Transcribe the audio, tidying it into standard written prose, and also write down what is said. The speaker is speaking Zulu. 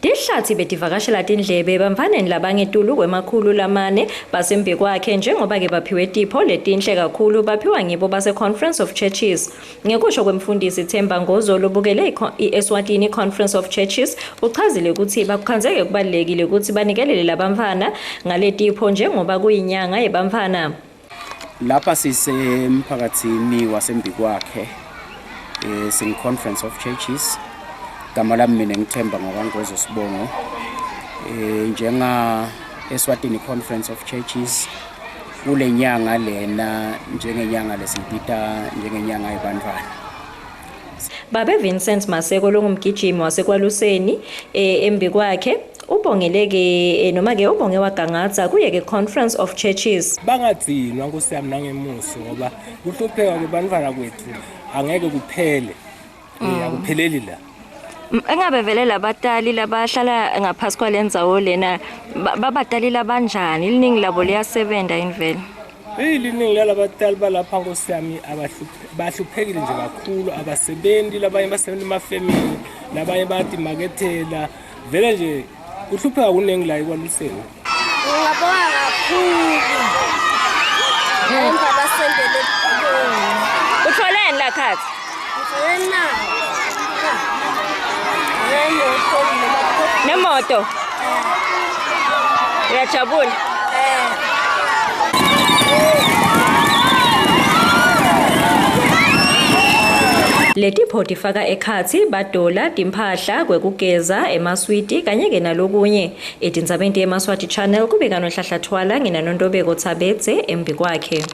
Dihlathi betivakashela tindlebe bamfaneni labangetulu kwemakhulu lamane basembi kwakhe njengoba ke baphiwe tipho letinhle kakhulu baphiwa ngibo base Conference of Churches. Ngekusho kwemfundisi Themba Ngozolo obukele iEswatini Conference of Churches uchazile ukuthi bakukhanzeke kubalekile ukuthi banikelele labamfana ngale tipho njengoba kuyinyanga yebamfana. Lapha sisemphakathini wasembi kwakhe sin Conference of Churches. Gama lami mina ngithemba ngokwangozo sibongo njenga Eswatini Conference of Churches kule nyanga lena njengenyanga lesipita njengenyanga yebantwana. Babe Vincent Maseko longumgijimi wasekwaluseni embi kwakhe ubongeleke noma ke ubonge wagangatha kuye ke Conference of Churches. Bangadzinwa nkosiyami nangemuso ngoba kuhlupheka kwebantwana kwethu angeke kuphele akupheleli la. Engabe vele labatali labahlala ngaphasi kwalendzawo lena babatali labanjani iningi labo liyasebenza invele. Iningi lalabatali balapha nkosiyami bahluphekile nje kakhulu abasebenzi labanye basebenza emafemini labanye batimakethela vele nje kuhlupheka kuningi la ekwaluseni. Ngiyabonga kakhulu. Emva basendele utholeni la khathi? Ngiyena. Nemoto. Uyajabula? Leti photi faka ekhathi badola timphahla kwekugeza emaswiti kanye ke nalokunye etindzabeni yemaswati channel kubika nohlahlathwala ngina Nontobeko Thabetse embi kwakhe.